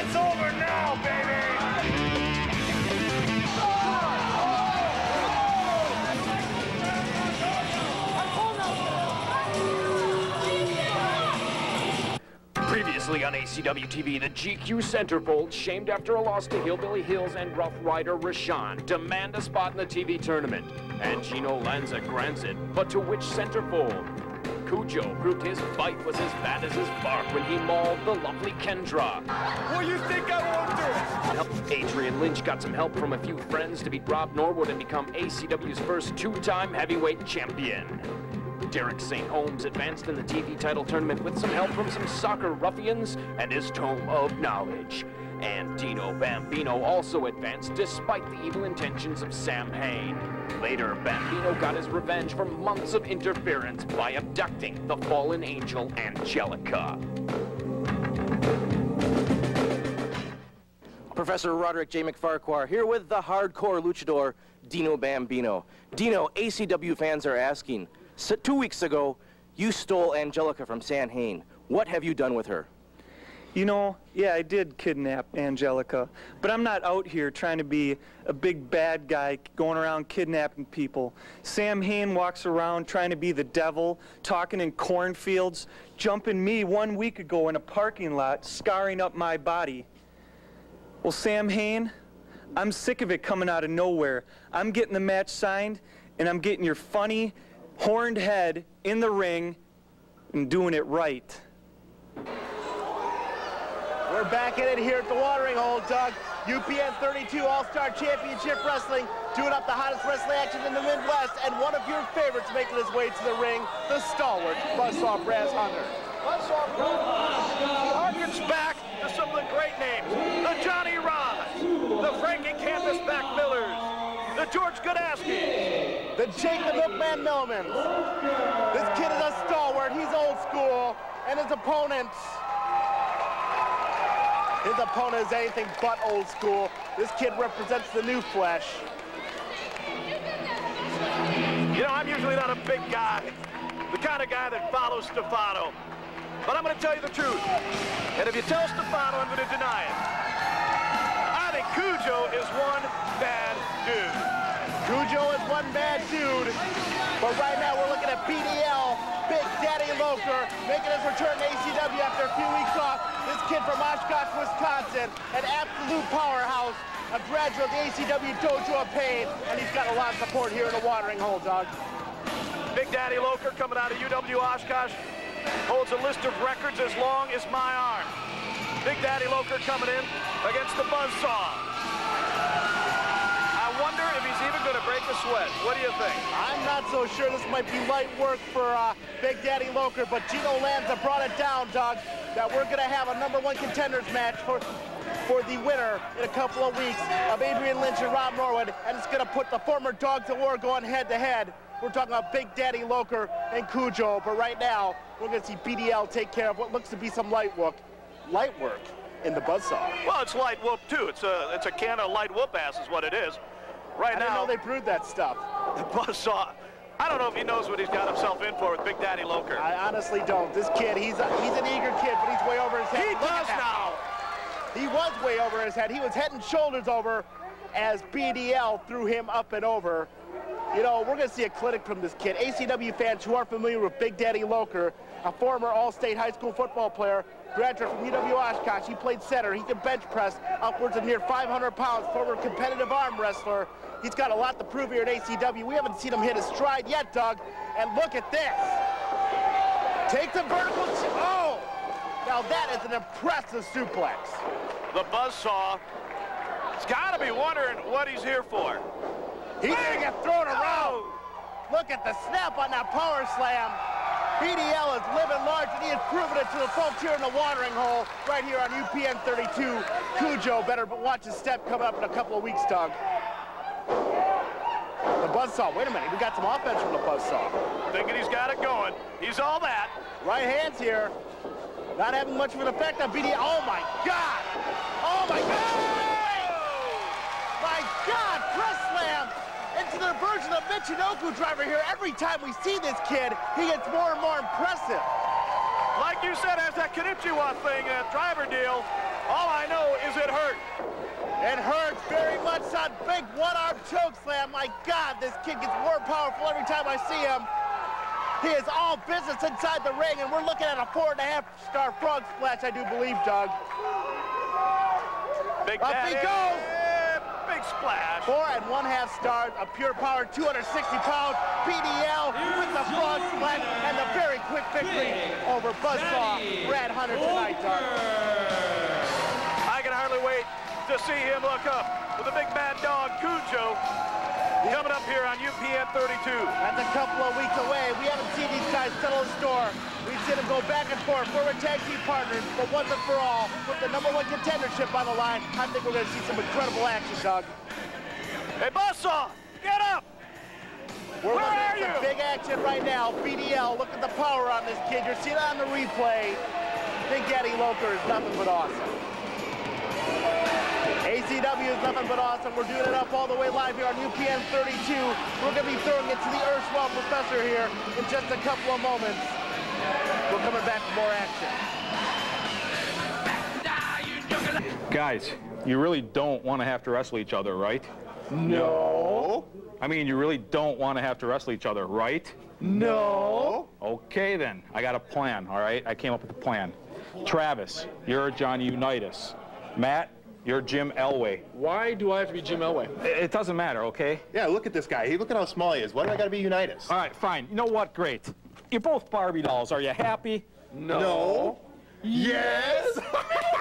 It's over now, baby! Previously on ACW TV, the GQ Centerfolds, shamed after a loss to Hillbilly Hills and Rough Rider Rashawn, demand a spot in the TV tournament. And Gino Lanza grants it, but to which Centerfold? Cujo proved his bite was as bad as his bark when he mauled the lovely Kendra. Well, you think I won't do it? Adrian Lynch got some help from a few friends to beat Rob Norwood and become ACW's first two-time heavyweight champion. Derek St. Holmes advanced in the TV title tournament with some help from some soccer ruffians and his tome of knowledge. And Dino Bambino also advanced despite the evil intentions of Sam Hain. Later, Bambino got his revenge for months of interference by abducting the fallen angel Angelica. Professor Roderick J. McFarquhar here with the hardcore luchador Dino Bambino. Dino, ACW fans are asking, 2 weeks ago, you stole Angelica from Sam Hain. What have you done with her? You know, yeah, I did kidnap Angelica, but I'm not out here trying to be a big bad guy going around kidnapping people. Sam Hain walks around trying to be the devil, talking in cornfields, jumping me 1 week ago in a parking lot, scarring up my body. Well, Sam Hain, I'm sick of it coming out of nowhere. I'm getting the match signed, and I'm getting your funny, horned head in the ring and doing it right. We're back at it here at the watering hole, Doug. UPN 32 All-Star Championship Wrestling, doing up the hottest wrestling action in the Midwest, and one of your favorites making his way to the ring, the stalwart Buzzsaw Brass Hunter. Buzzsaw, he harkens back to some of the great names. The Johnny Rods, the Frankie Canvasback Millers, the George Godasky, the Jake the Milkman Millmans. This kid is a stalwart, he's old school, and his opponent is anything but old school. This kid represents the new flesh. You know, I'm usually not a big guy, the kind of guy that follows Stefano. But I'm going to tell you the truth. And if you tell Stefano, I'm going to deny it. I think Cujo is one bad dude. Kujo is one bad dude. But right now we're looking at BDL, Big Daddy Loker, making his return to ACW after a few weeks off. This kid from Oshkosh, Wisconsin, an absolute powerhouse, a graduate of the ACW Dojo of Pain, and he's got a lot of support here in the watering hole, Doug. Big Daddy Loker coming out of UW Oshkosh holds a list of records as long as my arm. Big Daddy Loker coming in against the Buzzsaw. I wonder if he's even going to break a sweat. What do you think? I'm not so sure. This might be light work for Big Daddy Loker, but Gino Lanza brought it down, Doug, that we're going to have a #1 contenders match for the winner in a couple of weeks of Adrian Lynch and Rob Norwood, and it's going to put the former Dogs of War going head-to-head. We're talking about Big Daddy Loker and Cujo, but right now, we're going to see BDL take care of what looks to be some light work in the Buzzsaw. Well, it's light whoop, too. It's a can of light whoop ass is what it is. Right now, I didn't know they brewed that stuff. The Buzzsaw, I don't know if he knows what he's got himself in for with Big Daddy Loker. I honestly don't. This kid, he's an eager kid, but he's way over his head. He does now. He was way over his head. He was head and shoulders over as BDL threw him up and over. You know, we're going to see a clinic from this kid. ACW fans who are familiar with Big Daddy Loker, a former All-State high school football player, graduate from UW Oshkosh. He played center. He can bench press upwards of near 500 pounds, former competitive arm wrestler. He's got a lot to prove here at ACW. We haven't seen him hit his stride yet, Doug. And look at this. Takes a vertical. Oh! Now that is an impressive suplex. The Buzzsaw has got to be wondering what he's here for. He's going to get thrown around. Look at the snap on that power slam. BDL is living large, and he has proven it to the folks here in the watering hole right here on UPN 32. Cujo better watch his step coming up in a couple of weeks, Doug. The Buzzsaw, wait a minute, we got some offense from the Buzzsaw. Thinking he's got it going. He's all that. Right hands here. Not having much of an effect on BDL. Oh my God! Oh my God! My God! Press slam into the version of Michinoku driver here. Every time we see this kid, he gets more and more impressive. Like you said, as that Konnichiwa thing, that driver deal, all I know is it hurt. It hurts very much, son. Big one-arm choke slam. My God, this kid gets more powerful every time I see him. He is all business inside the ring, and we're looking at a 4.5-star frog splash, I do believe, Doug. Big Up he goes. Big splash. 4.5 stars, a pure power, 260-pound PDL with the frog splash and the very quick victory over Buzzsaw. Brad Hunter tonight, Doug. I can hardly wait to see him look up with the big mad dog, Cujo, coming up here on UPN 32. That's a couple of weeks away. We haven't seen these guys settle a score. We've seen them go back and forth. We're tag team partners, but once and for all, with the #1 contendership on the line, I think we're going to see some incredible action, Doug. Hey, Buzzsaw, get up! We're Where are looking at some you? big action right now. BDL, look at the power on this kid. You're seeing it on the replay. Big Daddy Loker is nothing but awesome. ACW is nothing but awesome. We're doing it up all the way live here on UPN 32. We're going to be throwing it to the erstwhile professor here in just a couple of moments. We're coming back for more action. Guys, you really don't want to have to wrestle each other, right? No. I mean, you really don't want to have to wrestle each other, right? No. Okay, then. I got a plan, all right? I came up with a plan. Travis, you're Johnny Unitas. Matt, you're Jim Elway. Why do I have to be Jim Elway? It doesn't matter, okay? Yeah, look at this guy. Look at how small he is. Why do I got to be Unitas? All right, fine. You know what? Great. You're both Barbie dolls. Are you happy? No. Yes.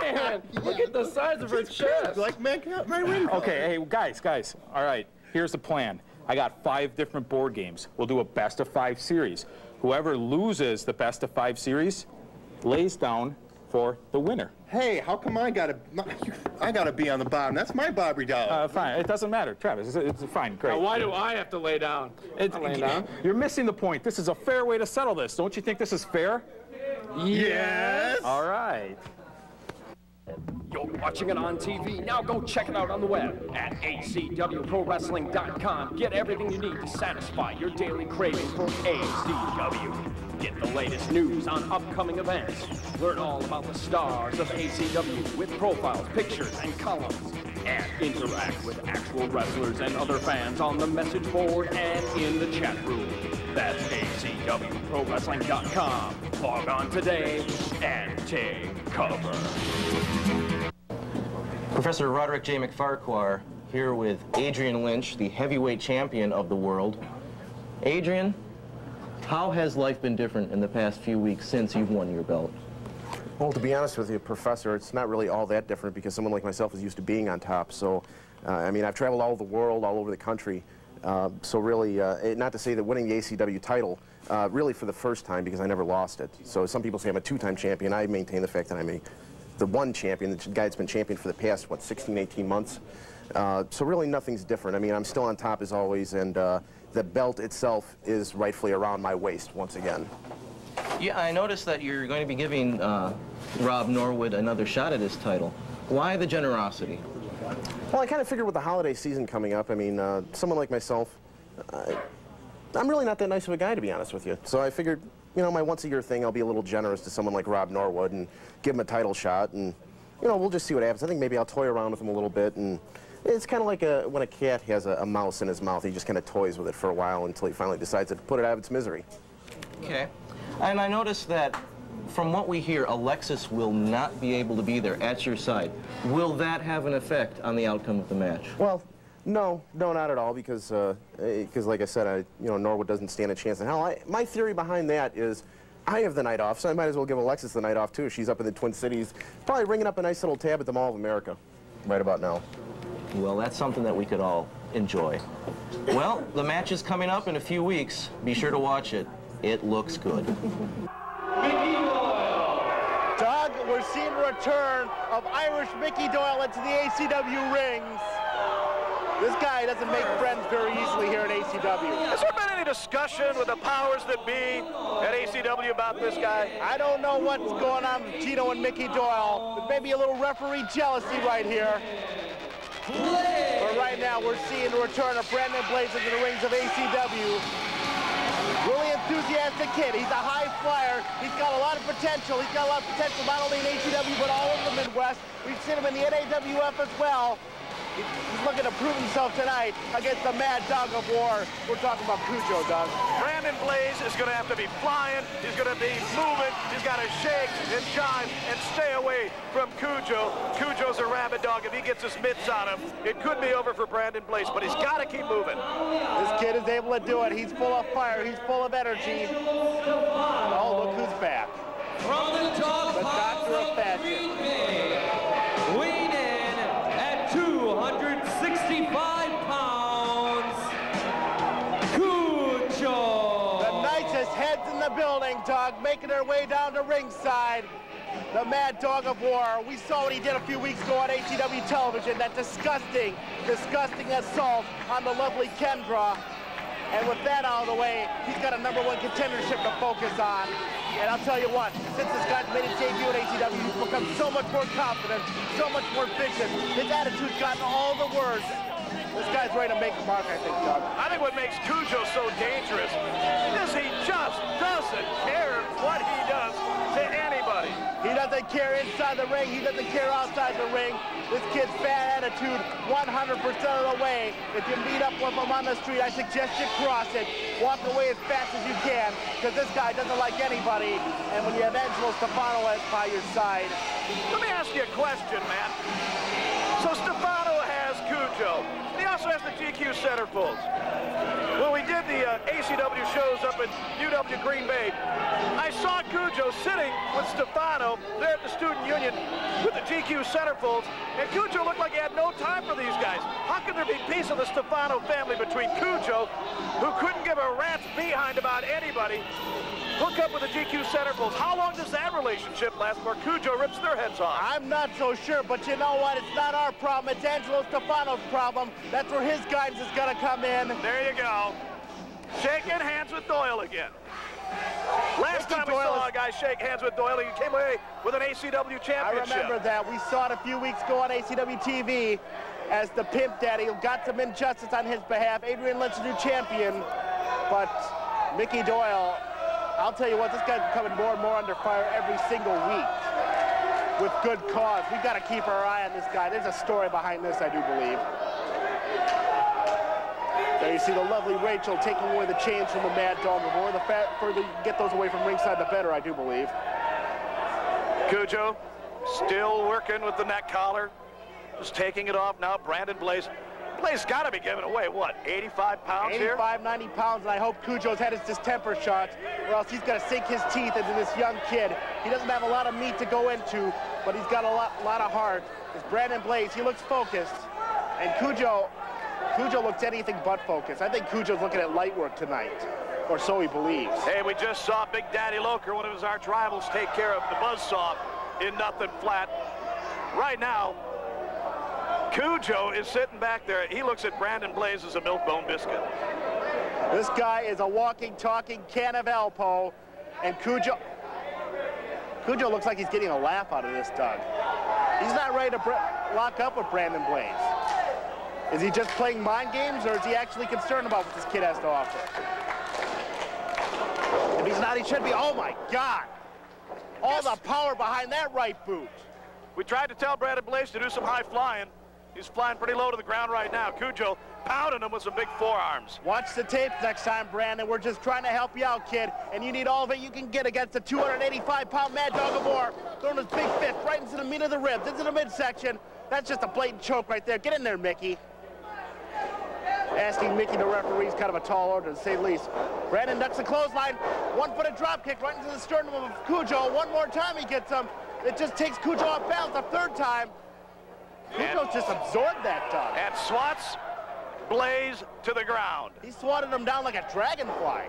Man, look at the size of her chest. Like my ring. Okay, hey, guys. All right, here's the plan. I got 5 different board games. We'll do a best-of-5 series. Whoever loses the best-of-5 series lays down for the winner. Hey, how come I gotta be on the bottom? That's my Barbie doll. Fine. It doesn't matter, Travis. It's fine. Great. Now, why do I have to lay down? You're missing the point. This is a fair way to settle this. Don't you think this is fair? Yes. All right. You're watching it on TV. Now go check it out on the web at acwprowrestling.com. Get everything you need to satisfy your daily craving for ACW. Get the latest news on upcoming events. Learn all about the stars of ACW with profiles, pictures, and columns. And interact with actual wrestlers and other fans on the message board and in the chat room. That's acwprowrestling.com. Log on today and take cover. Professor Roderick J. McFarquhar here with Adrian Lynch, the heavyweight champion of the world. Adrian, how has life been different in the past few weeks since you've won your belt? Well, to be honest with you, Professor, it's not really all that different because someone like myself is used to being on top. So, I mean, I've traveled all over the world, all over the country. So really, not to say that winning the ACW title, really for the first time because I never lost it. So some people say I'm a 2-time champion. I maintain the fact that I'm the 1 champion, the guy that's been champion for the past, what, 16, 18 months. So really nothing's different. I mean, I'm still on top as always, and the belt itself is rightfully around my waist once again. Yeah, I noticed that you're going to be giving Rob Norwood another shot at his title. Why the generosity? Well, I kind of figured with the holiday season coming up, I mean, someone like myself, I'm really not that nice of a guy, to be honest with you. So I figured, you know, my once-a-year thing, I'll be a little generous to someone like Rob Norwood and give him a title shot, and, you know, we'll just see what happens. I think maybe I'll toy around with him a little bit, and it's kind of like when a cat has a mouse in his mouth. He just kind of toys with it for a while until he finally decides to put it out of its misery. Okay. And I noticed that from what we hear, Alexis will not be able to be there at your side. Will that have an effect on the outcome of the match? Well, no, not at all, because like I said, Norwood doesn't stand a chance in hell. My theory behind that is I have the night off, so I might as well give Alexis the night off, too. She's up in the Twin Cities, probably ringing up a nice little tab at the Mall of America right about now. Well, that's something that we could all enjoy. Well, the match is coming up in a few weeks. Be sure to watch it. It looks good. Doug, we're seeing a return of Irish Mickey Doyle into the ACW rings. This guy doesn't make friends very easily here at ACW. Has there been any discussion with the powers that be at ACW about this guy? I don't know what's going on with Gino and Mickey Doyle, but maybe a little referee jealousy right here. But right right now, we're seeing the return of Brandon Blaze into the rings of ACW. Really enthusiastic kid. He's a high flyer. He's got a lot of potential. He's got a lot of potential not only in ACW, but all over the Midwest. We've seen him in the NAWF as well. He's looking to prove himself tonight against the Mad Dog of War. We're talking about Cujo, Doug. Brandon Blaze is going to have to be flying. He's going to be moving. He's got to shake and jive and stay away from Cujo. Cujo's a rabid dog. If he gets his mitts on him, it could be over for Brandon Blaze, but he's got to keep moving. This kid is able to do it. He's full of fire. He's full of energy. Oh, look who's back. From the top, the Doctor of Fashion. Weighing in at 265 pounds, Kujo. The nicest heads in the building, Doug, making their way down to ringside. The Mad Dog of War. We saw what he did a few weeks ago on ACW television, that disgusting, disgusting assault on the lovely Kendra. And with that out of the way, he's got a #1 contendership to focus on. And I'll tell you what, since this guy's made his debut at ACW, he's become so much more confident, so much more vicious. His attitude's gotten all the worse. This guy's ready to make a mark, I think, Doug. I think what makes Cujo so dangerous is he just doesn't care what he does to anybody. He doesn't care inside the ring. He doesn't care outside the ring. This kid's bad attitude 100% of the way. If you meet up with him on the street, I suggest you cross it. Walk away as fast as you can, because this guy doesn't like anybody. And when you have Angelo Stefano by your side. Let me ask you a question, man. So Stefano has Cujo. He also has the GQ Centerfolds. When we did the ACW shows up in UW Green Bay, I saw Cujo sitting with Stefano there at the Student Union with the GQ Centerfolds, and Cujo looked like he had no time for these guys. How can there be peace of the Stefano family between Cujo, who couldn't give a rat's behind about anybody, hook up with the GQ Centerfolds? How long does that relationship last before Cujo rips their heads off? I'm not so sure, but you know what? It's not our problem. It's Angelo Stefano's problem. That's where his guidance is going to come in. There you go. Shaking hands with Doyle again. Last time we saw a guy shake hands with Doyle, he came away with an ACW championship. I remember that. We saw it a few weeks ago on ACW TV as the Pimp Daddy got some injustice on his behalf. Adrian Lynch, new champion. But Mickey Doyle, I'll tell you what, this guy's becoming more and more under fire every single week with good cause. We've got to keep our eye on this guy. There's a story behind this, I do believe. There you see the lovely Rachel taking away the chains from the Mad Dog of War. The further you get those away from ringside, the better, I do believe. Cujo still working with the neck collar, just taking it off now. Brandon Blaze. Blaze got to be giving away, what, 85 pounds 85, here? 90 pounds, and I hope Cujo's had his distemper shot, or else he's going to sink his teeth into this young kid. He doesn't have a lot of meat to go into, but he's got a lot of heart. It's Brandon Blaze. He looks focused, and Cujo looks anything but focused. I think Cujo's looking at light work tonight, or so he believes. Hey, we just saw Big Daddy Loker, one of his arch rivals, take care of the Buzzsaw in nothing flat. Right now, Cujo is sitting back there. He looks at Brandon Blaze as a milk-bone biscuit. This guy is a walking, talking can of Alpo, and Cujo looks like he's getting a laugh out of this, Doug. He's not ready to lock up with Brandon Blaze. Is he just playing mind games, or is he actually concerned about what this kid has to offer? If he's not, he should be. Oh, my God. All the power behind that right boot. We tried to tell Brandon Blaze to do some high flying. He's flying pretty low to the ground right now. Cujo pounding him with some big forearms. Watch the tapes next time, Brandon. We're just trying to help you out, kid. And you need all of it you can get against a 285-pound Mad Dog of War. Throwing his big fist right into the meat of the ribs, into the midsection. That's just a blatant choke right there. Get in there, Mickey. Asking Mickey, the referee's kind of a tall order, to say the least. Brandon ducks a clothesline. One-footed drop kick right into the sternum of Cujo. One more time he gets him. It just takes Cujo off balance a third time. Cujo's just absorbed that, Doug. And swats Blaze to the ground. He swatted him down like a dragonfly.